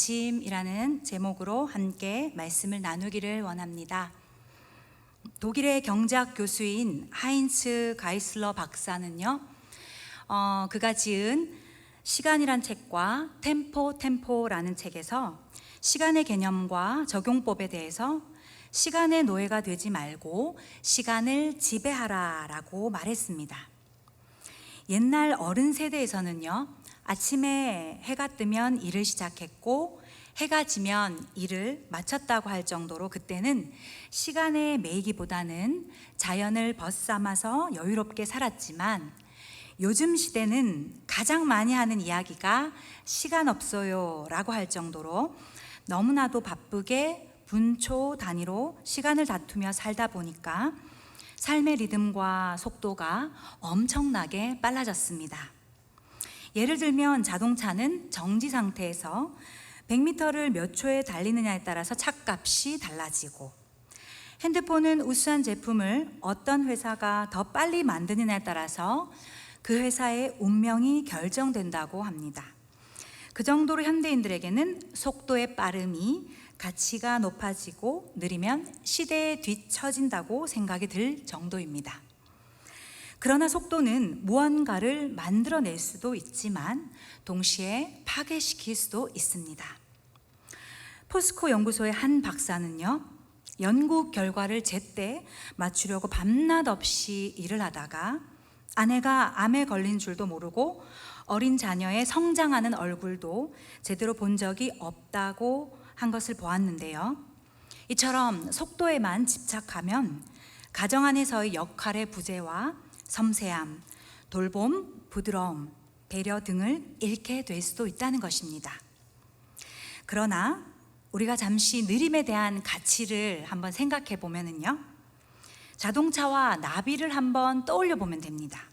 아침이라는 제목으로 함께 말씀을 나누기를 원합니다. 독일의 경제학 교수인 하인츠 가이슬러 박사는요, 그가 지은 시간이란 책과 템포라는 책에서 시간의 개념과 적용법에 대해서 시간의 노예가 되지 말고 시간을 지배하라라고 말했습니다. 옛날 어른 세대에서는요, 아침에 해가 뜨면 일을 시작했고 해가 지면 일을 마쳤다고 할 정도로 그때는 시간에 매이기보다는 자연을 벗삼아서 여유롭게 살았지만, 요즘 시대는 가장 많이 하는 이야기가 시간 없어요 라고 할 정도로 너무나도 바쁘게 분초 단위로 시간을 다투며 살다 보니까 삶의 리듬과 속도가 엄청나게 빨라졌습니다. 예를 들면 자동차는 정지 상태에서 100m를 몇 초에 달리느냐에 따라서 차값이 달라지고, 핸드폰은 우수한 제품을 어떤 회사가 더 빨리 만드느냐에 따라서 그 회사의 운명이 결정된다고 합니다. 그 정도로 현대인들에게는 속도의 빠름이 가치가 높아지고 느리면 시대에 뒤처진다고 생각이 들 정도입니다. 그러나 속도는 무언가를 만들어낼 수도 있지만 동시에 파괴시킬 수도 있습니다. 포스코 연구소의 한 박사는요, 연구 결과를 제때 맞추려고 밤낮 없이 일을 하다가 아내가 암에 걸린 줄도 모르고 어린 자녀의 성장하는 얼굴도 제대로 본 적이 없다고 한 것을 보았는데요, 이처럼 속도에만 집착하면 가정 안에서의 역할의 부재와 섬세함, 돌봄, 부드러움, 배려 등을 잃게 될 수도 있다는 것입니다. 그러나 우리가 잠시 느림에 대한 가치를 한번 생각해 보면은요, 자동차와 나비를 한번 떠올려 보면 됩니다.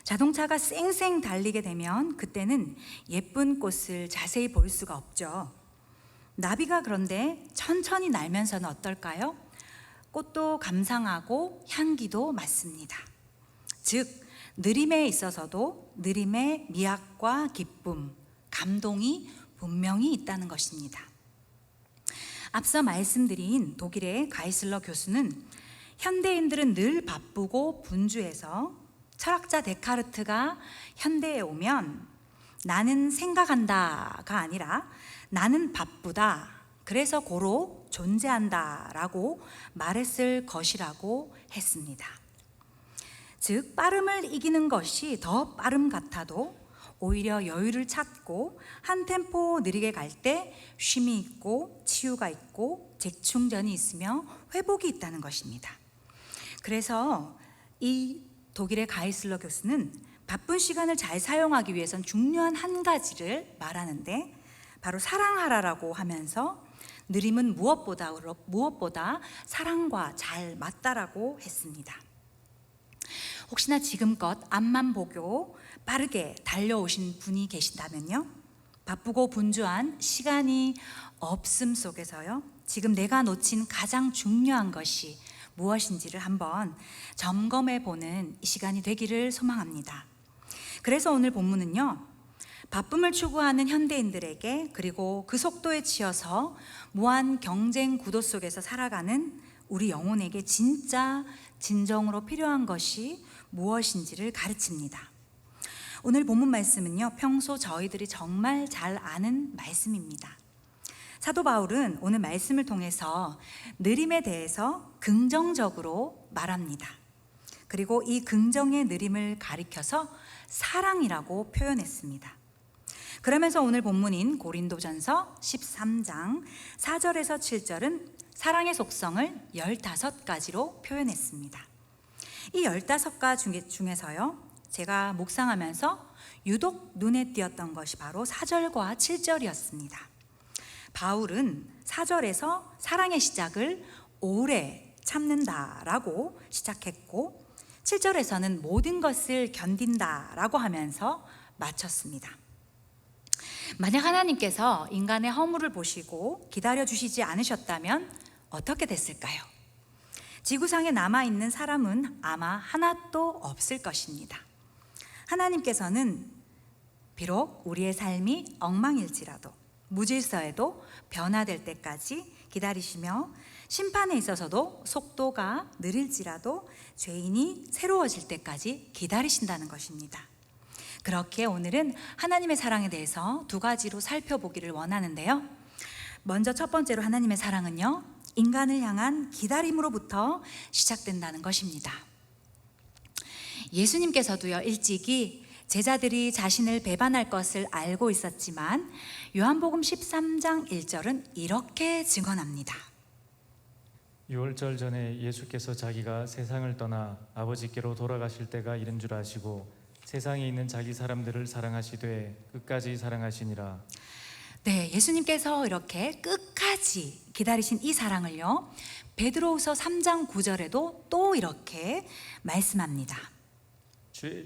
자동차가 쌩쌩 달리게 되면 그때는 예쁜 꽃을 자세히 볼 수가 없죠. 나비가 그런데 천천히 날면서는 어떨까요? 꽃도 감상하고 향기도 맡습니다. 즉, 느림에 있어서도 느림의 미학과 기쁨, 감동이 분명히 있다는 것입니다. 앞서 말씀드린 독일의 가이슬러 교수는 현대인들은 늘 바쁘고 분주해서 철학자 데카르트가 현대에 오면 나는 생각한다가 아니라 나는 바쁘다, 그래서 고로 존재한다 라고 말했을 것이라고 했습니다. 즉, 빠름을 이기는 것이 더 빠름 같아도 오히려 여유를 찾고 한 템포 느리게 갈 때 쉼이 있고 치유가 있고 재충전이 있으며 회복이 있다는 것입니다. 그래서 이 독일의 가이슬러 교수는 바쁜 시간을 잘 사용하기 위해선 중요한 한 가지를 말하는데, 바로 사랑하라라고 하면서 느림은 무엇보다 사랑과 잘 맞다라고 했습니다. 혹시나 지금껏 앞만 보고 빠르게 달려오신 분이 계신다면요, 바쁘고 분주한 시간이 없음 속에서요, 지금 내가 놓친 가장 중요한 것이 무엇인지를 한번 점검해 보는 이 시간이 되기를 소망합니다. 그래서 오늘 본문은요, 바쁨을 추구하는 현대인들에게, 그리고 그 속도에 치여서 무한 경쟁 구도 속에서 살아가는 우리 영혼에게 진짜 진정으로 필요한 것이 무엇인지를 가르칩니다. 오늘 본문 말씀은요, 평소 저희들이 정말 잘 아는 말씀입니다. 사도 바울은 오늘 말씀을 통해서 느림에 대해서 긍정적으로 말합니다. 그리고 이 긍정의 느림을 가리켜서 사랑이라고 표현했습니다. 그러면서 오늘 본문인 고린도전서 13장 4절에서 7절은 사랑의 속성을 15가지로 표현했습니다. 이 15가지 중에서요, 제가 묵상하면서 유독 눈에 띄었던 것이 바로 4절과 7절이었습니다. 바울은 4절에서 사랑의 시작을 오래 참는다라고 시작했고, 7절에서는 모든 것을 견딘다라고 하면서 마쳤습니다. 만약 하나님께서 인간의 허물을 보시고 기다려 주시지 않으셨다면 어떻게 됐을까요? 지구상에 남아있는 사람은 아마 하나도 없을 것입니다. 하나님께서는 비록 우리의 삶이 엉망일지라도, 무질서에도 변화될 때까지 기다리시며 심판에 있어서도 속도가 느릴지라도 죄인이 새로워질 때까지 기다리신다는 것입니다. 그렇게 오늘은 하나님의 사랑에 대해서 두 가지로 살펴보기를 원하는데요. 먼저 첫 번째로 하나님의 사랑은요, 인간을 향한 기다림으로부터 시작된다는 것입니다. 예수님께서도요, 일찍이 제자들이 자신을 배반할 것을 알고 있었지만 요한복음 13장 1절은 이렇게 증언합니다. 유월절 전에 예수께서 자기가 세상을 떠나 아버지께로 돌아가실 때가 이른 줄 아시고 세상에 있는 자기 사람들을 사랑하시되 끝까지 사랑하시니라. 네, 예수님께서 이렇게 끝까지 기다리신 이 사랑을요, 베드로후서 3장 9절에도 또 이렇게 말씀합니다.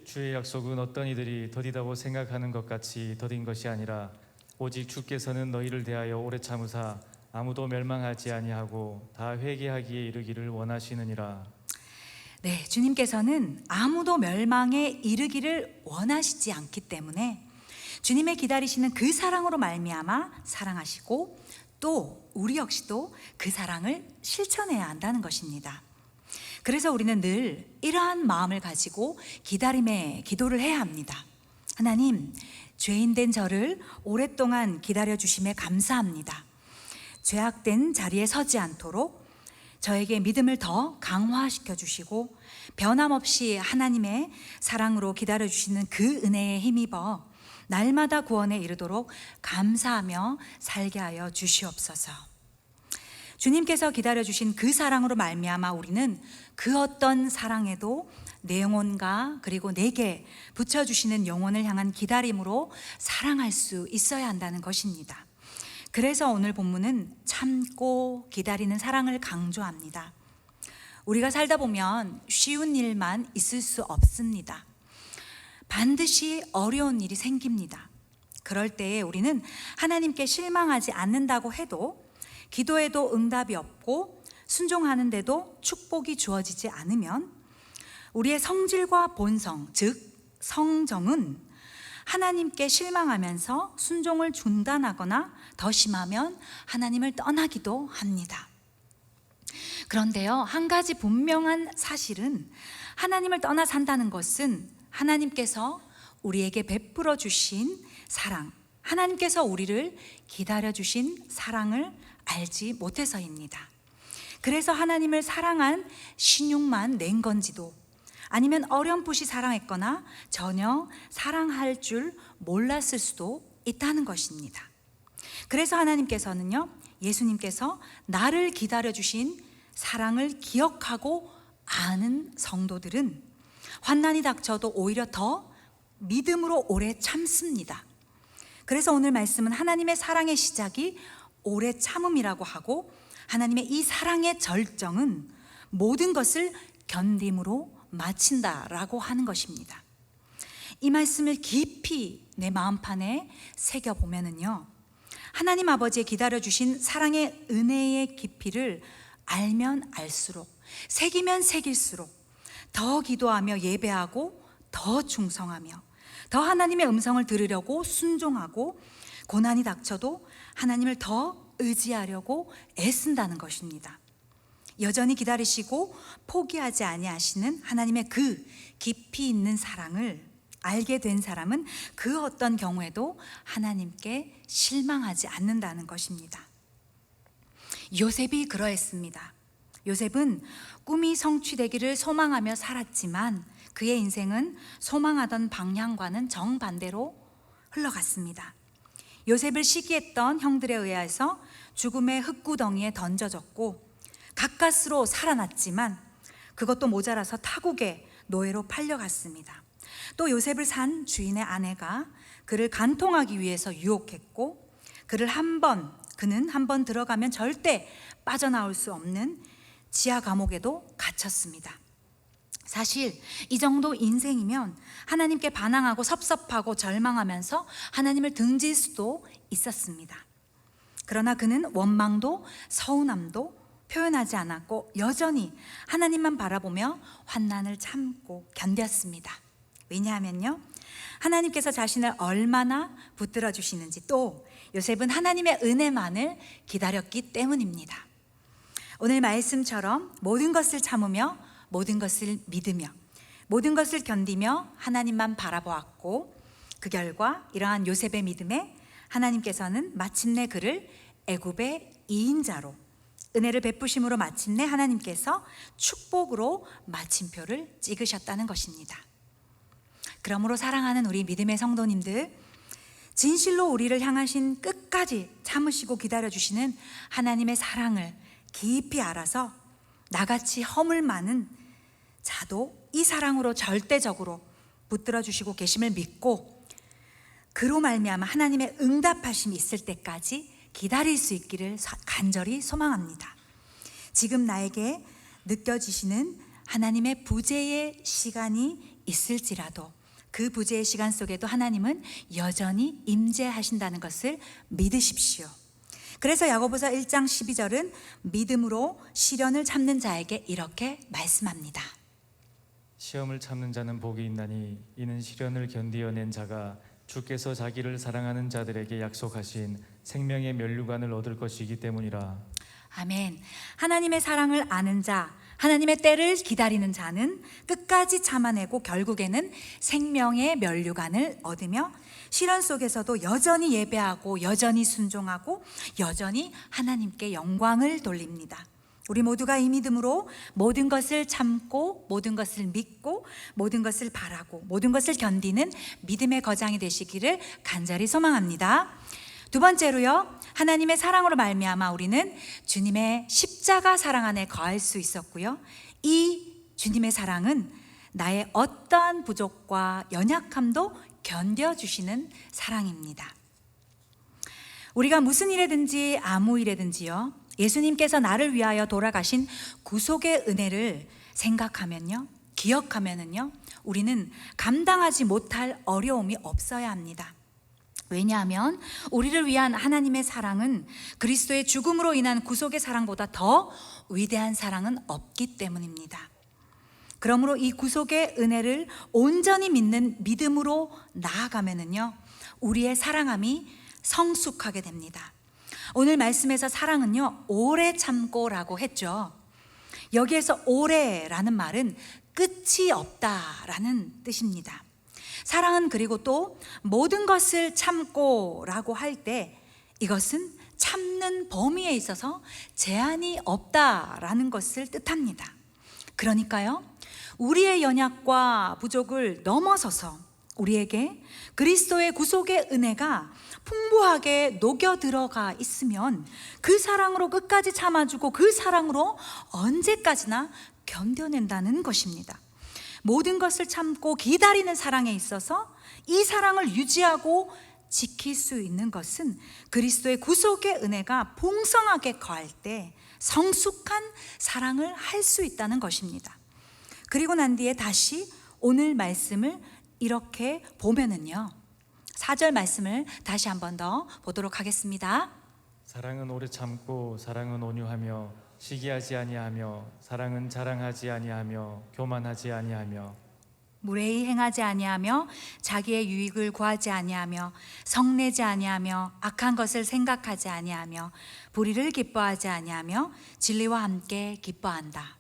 주의 약속은 어떤 이들이 더디다고 생각하는 것 같이 더딘 것이 아니라 오직 주께서는 너희를 대하여 오래 참으사 아무도 멸망하지 아니하고 다 회개하기에 이르기를 원하시느니라. 네, 주님께서는 아무도 멸망에 이르기를 원하시지 않기 때문에 주님의 기다리시는 그 사랑으로 말미암아 사랑하시고 또 우리 역시도 그 사랑을 실천해야 한다는 것입니다. 그래서 우리는 늘 이러한 마음을 가지고 기다림의 기도를 해야 합니다. 하나님, 죄인된 저를 오랫동안 기다려주심에 감사합니다. 죄악된 자리에 서지 않도록 저에게 믿음을 더 강화시켜 주시고 변함없이 하나님의 사랑으로 기다려주시는 그 은혜에 힘입어 날마다 구원에 이르도록 감사하며 살게 하여 주시옵소서. 주님께서 기다려주신 그 사랑으로 말미암아 우리는 그 어떤 사랑에도 내 영혼과 그리고 내게 붙여주시는 영혼을 향한 기다림으로 사랑할 수 있어야 한다는 것입니다. 그래서 오늘 본문은 참고 기다리는 사랑을 강조합니다. 우리가 살다 보면 쉬운 일만 있을 수 없습니다. 반드시 어려운 일이 생깁니다. 그럴 때에 우리는 하나님께 실망하지 않는다고 해도 기도에도 응답이 없고 순종하는데도 축복이 주어지지 않으면 우리의 성질과 본성, 즉 성정은 하나님께 실망하면서 순종을 중단하거나 더 심하면 하나님을 떠나기도 합니다. 그런데요, 한 가지 분명한 사실은 하나님을 떠나 산다는 것은 하나님께서 우리에게 베풀어 주신 사랑, 하나님께서 우리를 기다려 주신 사랑을 알지 못해서입니다. 그래서 하나님을 사랑한 신용만 낸 건지도 아니면 어렴풋이 사랑했거나 전혀 사랑할 줄 몰랐을 수도 있다는 것입니다. 그래서 하나님께서는요, 예수님께서 나를 기다려 주신 사랑을 기억하고 아는 성도들은 환난이 닥쳐도 오히려 더 믿음으로 오래 참습니다. 그래서 오늘 말씀은 하나님의 사랑의 시작이 오래 참음이라고 하고 하나님의 이 사랑의 절정은 모든 것을 견딤으로 마친다라고 하는 것입니다. 이 말씀을 깊이 내 마음판에 새겨보면은요, 하나님 아버지의 기다려주신 사랑의 은혜의 깊이를 알면 알수록, 새기면 새길수록 더 기도하며 예배하고 더 충성하며 더 하나님의 음성을 들으려고 순종하고 고난이 닥쳐도 하나님을 더 의지하려고 애쓴다는 것입니다. 여전히 기다리시고 포기하지 아니하시는 하나님의 그 깊이 있는 사랑을 알게 된 사람은 그 어떤 경우에도 하나님께 실망하지 않는다는 것입니다. 요셉이 그러했습니다. 요셉은 꿈이 성취되기를 소망하며 살았지만 그의 인생은 소망하던 방향과는 정반대로 흘러갔습니다. 요셉을 시기했던 형들에 의해서 죽음의 흙구덩이에 던져졌고 가까스로 살아났지만 그것도 모자라서 타국의 노예로 팔려갔습니다. 또 요셉을 산 주인의 아내가 그를 간통하기 위해서 유혹했고 그는 한 번 들어가면 절대 빠져나올 수 없는 지하 감옥에도 갇혔습니다. 사실 이 정도 인생이면 하나님께 반항하고 섭섭하고 절망하면서 하나님을 등질 수도 있었습니다. 그러나 그는 원망도 서운함도 표현하지 않았고 여전히 하나님만 바라보며 환난을 참고 견뎠습니다. 왜냐하면요, 하나님께서 자신을 얼마나 붙들어 주시는지 또 요셉은 하나님의 은혜만을 기다렸기 때문입니다. 오늘 말씀처럼 모든 것을 참으며 모든 것을 믿으며 모든 것을 견디며 하나님만 바라보았고, 그 결과 이러한 요셉의 믿음에 하나님께서는 마침내 그를 애굽의 2인자로, 은혜를 베푸심으로 마침내 하나님께서 축복으로 마침표를 찍으셨다는 것입니다. 그러므로 사랑하는 우리 믿음의 성도님들, 진실로 우리를 향하신 끝까지 참으시고 기다려주시는 하나님의 사랑을 깊이 알아서 나같이 허물 많은 자도 이 사랑으로 절대적으로 붙들어 주시고 계심을 믿고, 그로 말미암아 하나님의 응답하심이 있을 때까지 기다릴 수 있기를 간절히 소망합니다. 지금 나에게 느껴지시는 하나님의 부재의 시간이 있을지라도 그 부재의 시간 속에도 하나님은 여전히 임재하신다는 것을 믿으십시오. 그래서 야고보서 1장 12절은 믿음으로 시련을 참는 자에게 이렇게 말씀합니다. 시험을 참는 자는 복이 있나니 이는 시련을 견디어낸 자가 주께서 자기를 사랑하는 자들에게 약속하신 생명의 면류관을 얻을 것이기 때문이라. 아멘. 하나님의 사랑을 아는 자, 하나님의 때를 기다리는 자는 끝까지 참아내고 결국에는 생명의 면류관을 얻으며 시련 속에서도 여전히 예배하고 여전히 순종하고 여전히 하나님께 영광을 돌립니다. 우리 모두가 이 믿음으로 모든 것을 참고 모든 것을 믿고 모든 것을 바라고 모든 것을 견디는 믿음의 거장이 되시기를 간절히 소망합니다. 두 번째로요, 하나님의 사랑으로 말미암아 우리는 주님의 십자가 사랑 안에 거할 수 있었고요, 이 주님의 사랑은 나의 어떠한 부족과 연약함도 견뎌주시는 사랑입니다. 우리가 무슨 일이든지 아무 일이든지요, 예수님께서 나를 위하여 돌아가신 구속의 은혜를 생각하면요, 기억하면은요, 우리는 감당하지 못할 어려움이 없어야 합니다. 왜냐하면 우리를 위한 하나님의 사랑은 그리스도의 죽음으로 인한 구속의 사랑보다 더 위대한 사랑은 없기 때문입니다. 그러므로 이 구속의 은혜를 온전히 믿는 믿음으로 나아가면은요, 우리의 사랑함이 성숙하게 됩니다. 오늘 말씀에서 사랑은요, 오래 참고라고 했죠. 여기에서 오래라는 말은 끝이 없다라는 뜻입니다. 사랑은 그리고 또 모든 것을 참고라고 할 때 이것은 참는 범위에 있어서 제한이 없다라는 것을 뜻합니다. 그러니까요, 우리의 연약과 부족을 넘어서서 우리에게 그리스도의 구속의 은혜가 풍부하게 녹여 들어가 있으면 그 사랑으로 끝까지 참아주고 그 사랑으로 언제까지나 견뎌낸다는 것입니다. 모든 것을 참고 기다리는 사랑에 있어서 이 사랑을 유지하고 지킬 수 있는 것은 그리스도의 구속의 은혜가 풍성하게 거할 때 성숙한 사랑을 할 수 있다는 것입니다. 그리고 난 뒤에 다시 오늘 말씀을 이렇게 보면은요, 4절 말씀을 다시 한 번 더 보도록 하겠습니다. 사랑은 오래 참고 사랑은 온유하며 시기하지 아니하며 사랑은 자랑하지 아니하며 교만하지 아니하며 무례히 행하지 아니하며 자기의 유익을 구하지 아니하며 성내지 아니하며 악한 것을 생각하지 아니하며 불의를 기뻐하지 아니하며 진리와 함께 기뻐한다.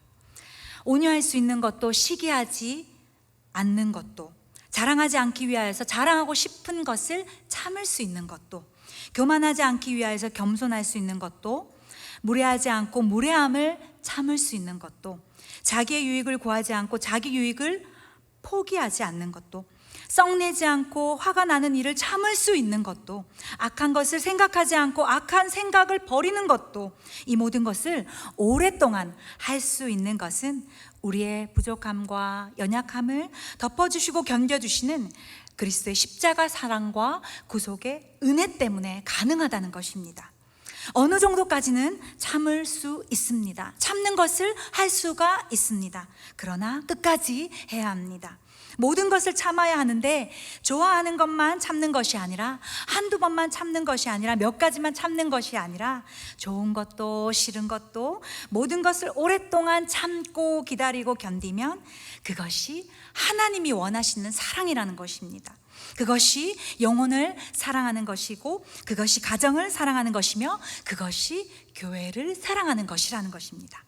온유할 수 있는 것도 시기하지 않는 것도, 자랑하지 않기 위하여서 자랑하고 싶은 것을 참을 수 있는 것도, 교만하지 않기 위하여서 겸손할 수 있는 것도, 무례하지 않고 무례함을 참을 수 있는 것도, 자기의 유익을 구하지 않고 자기 유익을 포기하지 않는 것도, 썩내지 않고 화가 나는 일을 참을 수 있는 것도, 악한 것을 생각하지 않고 악한 생각을 버리는 것도, 이 모든 것을 오랫동안 할 수 있는 것은 우리의 부족함과 연약함을 덮어주시고 견뎌주시는 그리스도의 십자가 사랑과 구속의 은혜 때문에 가능하다는 것입니다. 어느 정도까지는 참을 수 있습니다. 참는 것을 할 수가 있습니다. 그러나 끝까지 해야 합니다. 모든 것을 참아야 하는데 좋아하는 것만 참는 것이 아니라, 한두 번만 참는 것이 아니라, 몇 가지만 참는 것이 아니라 좋은 것도 싫은 것도 모든 것을 오랫동안 참고 기다리고 견디면 그것이 하나님이 원하시는 사랑이라는 것입니다. 그것이 영혼을 사랑하는 것이고, 그것이 가정을 사랑하는 것이며, 그것이 교회를 사랑하는 것이라는 것입니다.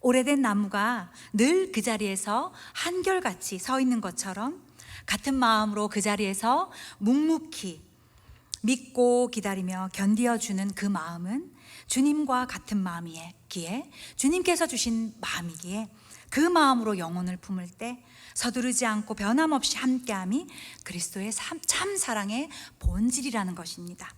오래된 나무가 늘 그 자리에서 한결같이 서 있는 것처럼, 같은 마음으로 그 자리에서 묵묵히 믿고 기다리며 견디어주는 그 마음은 주님과 같은 마음이기에, 주님께서 주신 마음이기에, 그 마음으로 영혼을 품을 때 서두르지 않고 변함없이 함께함이 그리스도의 참 사랑의 본질이라는 것입니다.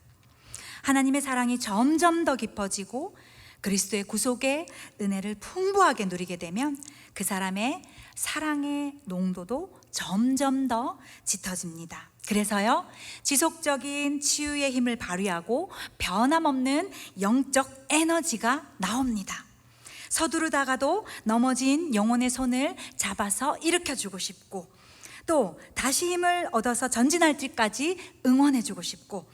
하나님의 사랑이 점점 더 깊어지고 그리스도의 구속의 은혜를 풍부하게 누리게 되면 그 사람의 사랑의 농도도 점점 더 짙어집니다. 그래서요, 지속적인 치유의 힘을 발휘하고 변함없는 영적 에너지가 나옵니다. 서두르다가도 넘어진 영혼의 손을 잡아서 일으켜주고 싶고, 또 다시 힘을 얻어서 전진할 때까지 응원해주고 싶고,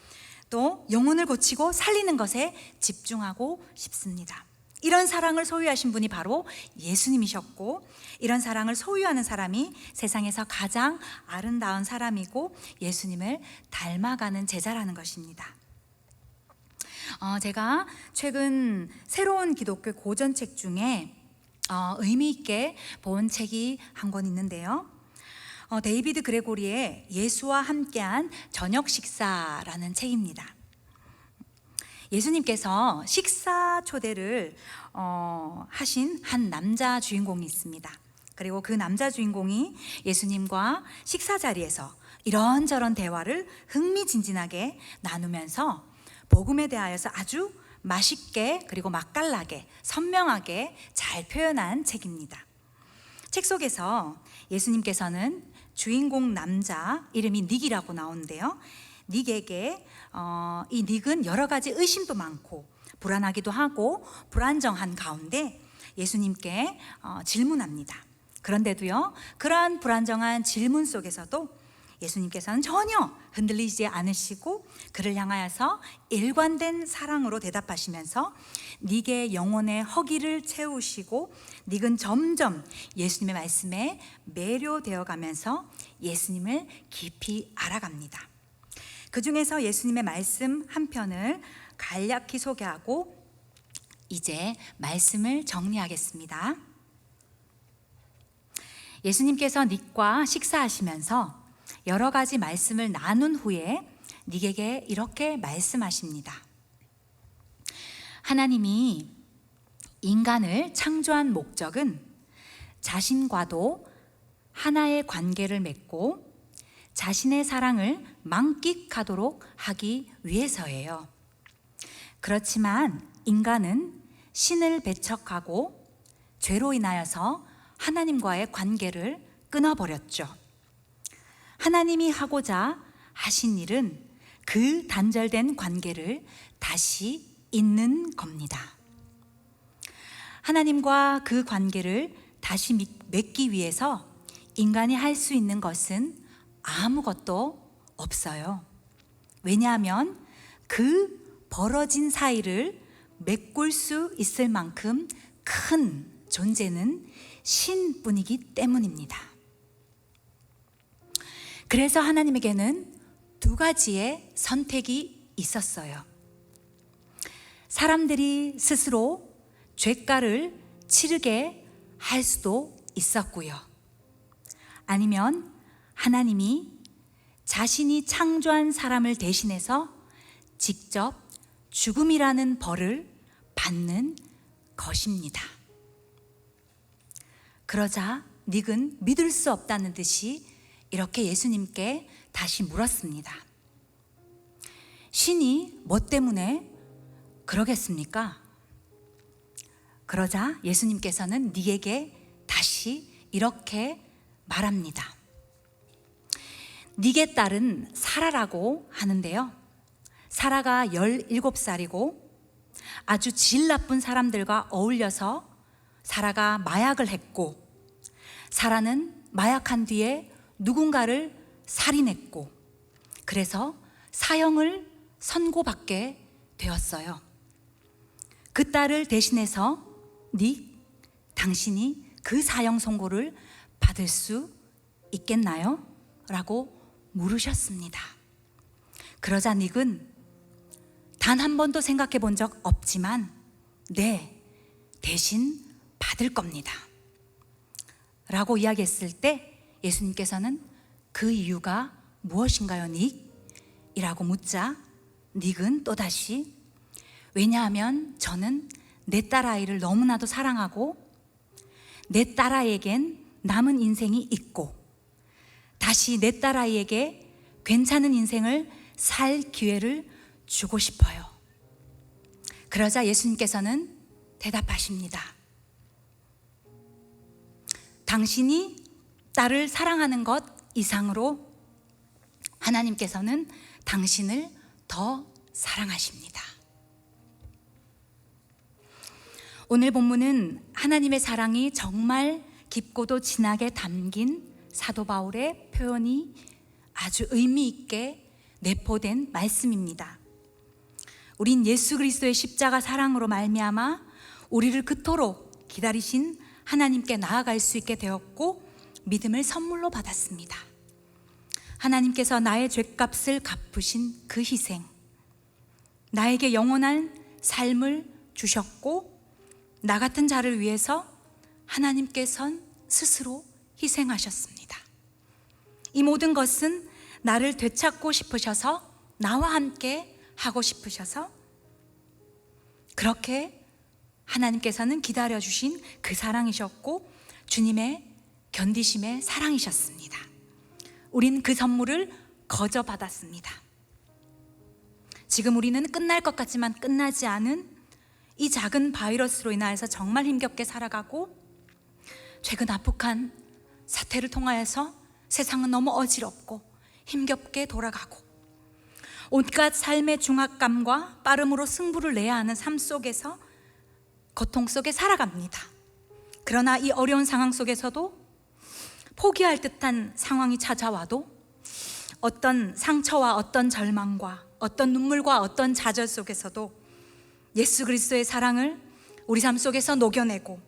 또 영혼을 고치고 살리는 것에 집중하고 싶습니다. 이런 사랑을 소유하신 분이 바로 예수님이셨고, 이런 사랑을 소유하는 사람이 세상에서 가장 아름다운 사람이고 예수님을 닮아가는 제자라는 것입니다. 제가 최근 새로운 기독교 고전책 중에 의미 있게 본 책이 한 권 있는데요. 데이비드 그레고리의 예수와 함께한 저녁 식사라는 책입니다. 예수님께서 식사 초대를 하신 한 남자 주인공이 있습니다. 그리고 그 남자 주인공이 예수님과 식사 자리에서 이런저런 대화를 흥미진진하게 나누면서 복음에 대하여서 아주 맛있게 그리고 맛깔나게 선명하게 잘 표현한 책입니다. 책 속에서 예수님께서는 주인공 남자 이름이 닉이라고 나오는데요, 닉에게 이 닉은 여러 가지 의심도 많고 불안하기도 하고 불안정한 가운데 예수님께 질문합니다. 그런데도요, 그러한 불안정한 질문 속에서도 예수님께서는 전혀 흔들리지 않으시고 그를 향하여서 일관된 사랑으로 대답하시면서 닉의 영혼의 허기를 채우시고, 닉은 점점 예수님의 말씀에 매료되어 가면서 예수님을 깊이 알아갑니다. 그 중에서 예수님의 말씀 한 편을 간략히 소개하고 이제 말씀을 정리하겠습니다. 예수님께서 닉과 식사하시면서 여러 가지 말씀을 나눈 후에 닉에게 이렇게 말씀하십니다. 하나님이 인간을 창조한 목적은 자신과도 하나의 관계를 맺고 자신의 사랑을 만끽하도록 하기 위해서예요. 그렇지만 인간은 신을 배척하고 죄로 인하여서 하나님과의 관계를 끊어버렸죠. 하나님이 하고자 하신 일은 그 단절된 관계를 다시 잇는 겁니다. 하나님과 그 관계를 다시 맺기 위해서 인간이 할 수 있는 것은 아무것도 없어요. 왜냐하면 그 벌어진 사이를 메꿀 수 있을 만큼 큰 존재는 신뿐이기 때문입니다. 그래서 하나님에게는 두 가지의 선택이 있었어요. 사람들이 스스로 죄가를 치르게 할 수도 있었고요. 아니면 하나님이 자신이 창조한 사람을 대신해서 직접 죽음이라는 벌을 받는 것입니다. 그러자 닉은 믿을 수 없다는 듯이 이렇게 예수님께 다시 물었습니다. 신이 뭐 때문에 그러겠습니까? 그러자 예수님께서는 닉에게 다시 이렇게 말합니다. 닉의 딸은 사라라고 하는데요, 사라가 17살이고 아주 질 나쁜 사람들과 어울려서 사라가 마약을 했고, 사라는 마약한 뒤에 누군가를 살인했고, 그래서 사형을 선고받게 되었어요. 그 딸을 대신해서 닉, 당신이 그 사형 선고를 받을 수 있겠나요? 라고 물으셨습니다. 그러자 닉은 단 한 번도 생각해 본 적 없지만 네, 대신 받을 겁니다 라고 이야기했을 때 예수님께서는 그 이유가 무엇인가요, 닉? 이라고 묻자 닉은 또다시 왜냐하면 저는 내 딸아이를 너무나도 사랑하고 내 딸아이에겐 남은 인생이 있고 다시 내 딸아이에게 괜찮은 인생을 살 기회를 주고 싶어요. 그러자 예수님께서는 대답하십니다. 당신이 딸을 사랑하는 것 이상으로 하나님께서는 당신을 더 사랑하십니다. 오늘 본문은 하나님의 사랑이 정말 깊고도 진하게 담긴 사도 바울의 표현이 아주 의미 있게 내포된 말씀입니다. 우린 예수 그리스도의 십자가 사랑으로 말미암아 우리를 그토록 기다리신 하나님께 나아갈 수 있게 되었고 믿음을 선물로 받았습니다. 하나님께서 나의 죄값을 갚으신 그 희생, 나에게 영원한 삶을 주셨고 나 같은 자를 위해서 하나님께선 스스로 희생하셨습니다. 이 모든 것은 나를 되찾고 싶으셔서 나와 함께 하고 싶으셔서 그렇게 하나님께서는 기다려주신 그 사랑이셨고 주님의 견디심의 사랑이셨습니다. 우린 그 선물을 거저 받았습니다. 지금 우리는 끝날 것 같지만 끝나지 않은 이 작은 바이러스로 인하여서 정말 힘겹게 살아가고 최근 아프한 사태를 통하여서 세상은 너무 어지럽고 힘겹게 돌아가고 온갖 삶의 중압감과 빠름으로 승부를 내야 하는 삶 속에서 고통 속에 살아갑니다. 그러나 이 어려운 상황 속에서도 포기할 듯한 상황이 찾아와도 어떤 상처와 어떤 절망과 어떤 눈물과 어떤 좌절 속에서도 예수 그리스도의 사랑을 우리 삶 속에서 녹여내고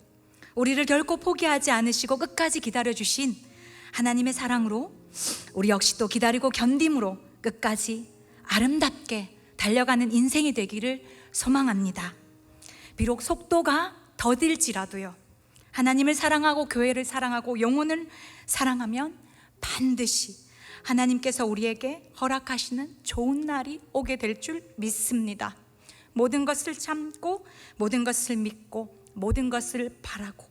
우리를 결코 포기하지 않으시고 끝까지 기다려주신 하나님의 사랑으로 우리 역시 또 기다리고 견딤으로 끝까지 아름답게 달려가는 인생이 되기를 소망합니다. 비록 속도가 더딜지라도요, 하나님을 사랑하고 교회를 사랑하고 영혼을 사랑하면 반드시 하나님께서 우리에게 허락하시는 좋은 날이 오게 될 줄 믿습니다. 모든 것을 참고 모든 것을 믿고 모든 것을 바라고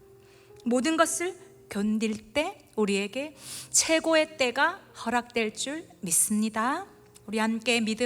모든 것을 견딜 때 우리에게 최고의 때가 허락될 줄 믿습니다. 우리 함께 믿음